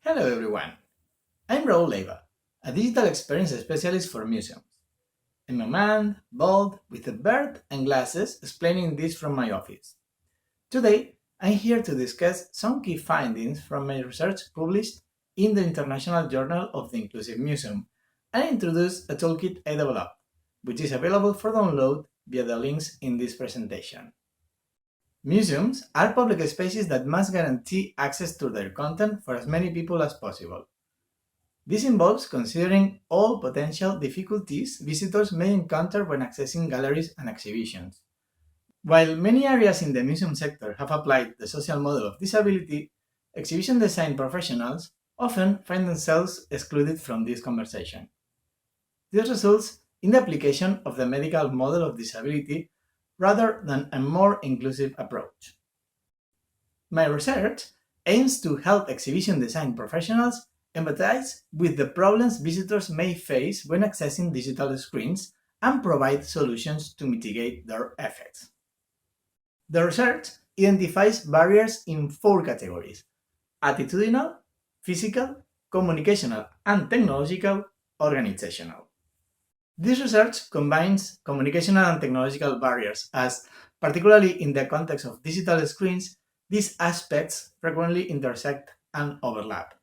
Hello everyone, I'm Raul Leiva, a digital experience specialist for museums. I'm a man, bald, with a beard and glasses, explaining this from my office. Today, I'm here to discuss some key findings from my research published in the International Journal of the Inclusive Museum and introduce a toolkit I developed, which is available for download via the links in this presentation. Museums are public spaces that must guarantee access to their content for as many people as possible. This involves considering all potential difficulties visitors may encounter when accessing galleries and exhibitions. While many areas in the museum sector have applied the social model of disability, exhibition design professionals often find themselves excluded from this conversation. This results in the application of the medical model of disability rather than a more inclusive approach. My research aims to help exhibition design professionals empathize with the problems visitors may face when accessing digital screens and provide solutions to mitigate their effects. The research identifies barriers in four categories: attitudinal, physical, communicational, and technological, organizational. This research combines communicational and technological barriers as, particularly in the context of digital screens, these aspects frequently intersect and overlap.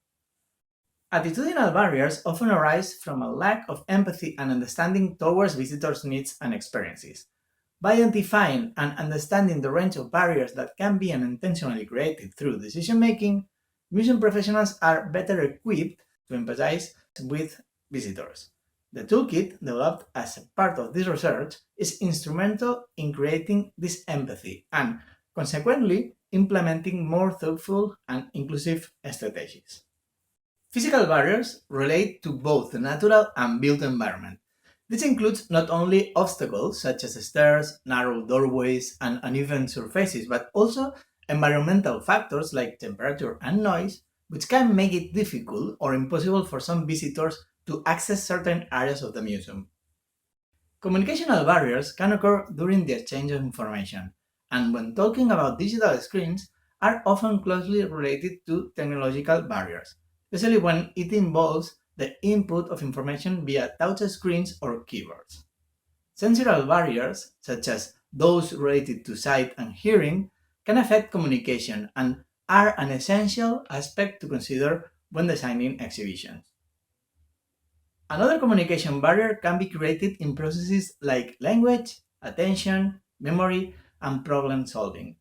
Attitudinal barriers often arise from a lack of empathy and understanding towards visitors' needs and experiences. By identifying and understanding the range of barriers that can be unintentionally created through decision making, museum professionals are better equipped to empathize with visitors. The toolkit, developed as a part of this research, is instrumental in creating this empathy and, consequently, implementing more thoughtful and inclusive strategies. Physical barriers relate to both the natural and built environment. This includes not only obstacles such as stairs, narrow doorways, and uneven surfaces, but also environmental factors like temperature and noise, which can make it difficult or impossible for some visitors to access certain areas of the museum. Communicational barriers can occur during the exchange of information, and when talking about digital screens, are often closely related to technological barriers, especially when it involves the input of information via touch screens or keyboards. Sensorial barriers, such as those related to sight and hearing, can affect communication and are an essential aspect to consider when designing exhibitions. Another communication barrier can be created in processes like language, attention, memory, and problem solving.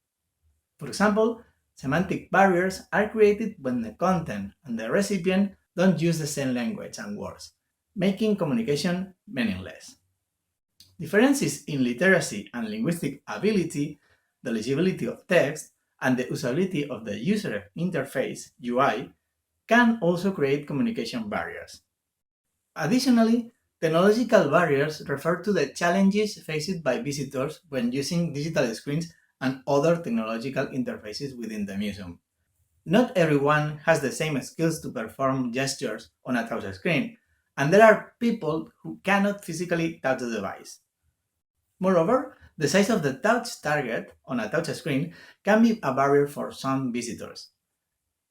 For example, semantic barriers are created when the content and the recipient don't use the same language and words, making communication meaningless. Differences in literacy and linguistic ability, the legibility of text, and the usability of the user interface (UI) can also create communication barriers. Additionally, technological barriers refer to the challenges faced by visitors when using digital screens and other technological interfaces within the museum. Not everyone has the same skills to perform gestures on a touch screen, and there are people who cannot physically touch the device. Moreover, the size of the touch target on a touch screen can be a barrier for some visitors.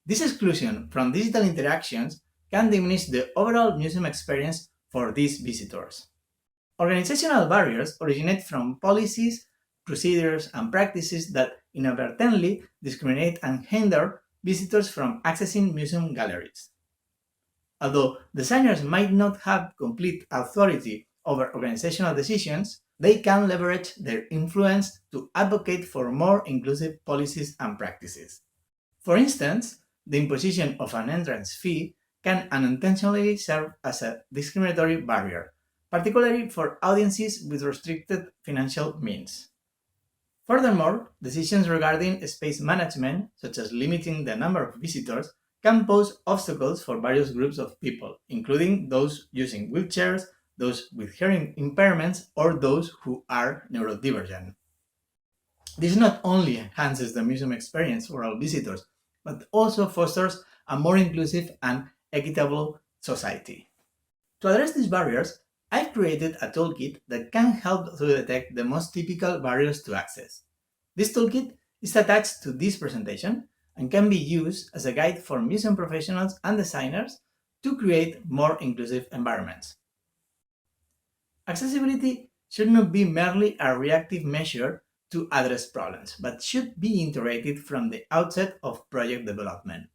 This exclusion from digital interactions can diminish the overall museum experience for these visitors. Organizational barriers originate from policies, procedures, and practices that inadvertently discriminate and hinder visitors from accessing museum galleries. Although designers might not have complete authority over organizational decisions, they can leverage their influence to advocate for more inclusive policies and practices. For instance, the imposition of an entrance fee can unintentionally serve as a discriminatory barrier, particularly for audiences with restricted financial means. Furthermore, decisions regarding space management, such as limiting the number of visitors, can pose obstacles for various groups of people, including those using wheelchairs, those with hearing impairments, or those who are neurodivergent. This not only enhances the museum experience for all visitors, but also fosters a more inclusive and equitable society. To address these barriers, I've created a toolkit that can help to detect the most typical barriers to access. This toolkit is attached to this presentation and can be used as a guide for museum professionals and designers to create more inclusive environments. Accessibility should not be merely a reactive measure to address problems, but should be integrated from the outset of project development.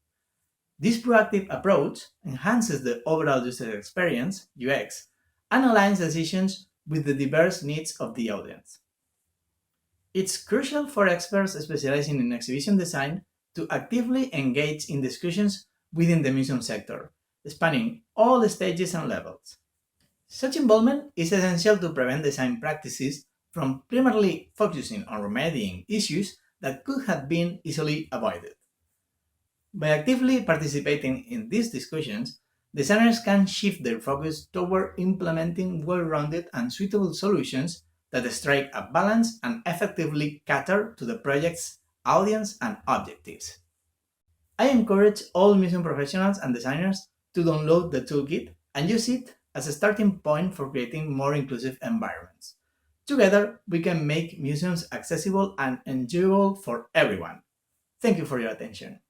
This proactive approach enhances the overall user experience (UX) and aligns decisions with the diverse needs of the audience. It's crucial for experts specializing in exhibition design to actively engage in discussions within the museum sector, spanning all stages and levels. Such involvement is essential to prevent design practices from primarily focusing on remedying issues that could have been easily avoided. By actively participating in these discussions, designers can shift their focus toward implementing well-rounded and suitable solutions that strike a balance and effectively cater to the project's audience and objectives. I encourage all museum professionals and designers to download the toolkit and use it as a starting point for creating more inclusive environments. Together, we can make museums accessible and enjoyable for everyone. Thank you for your attention.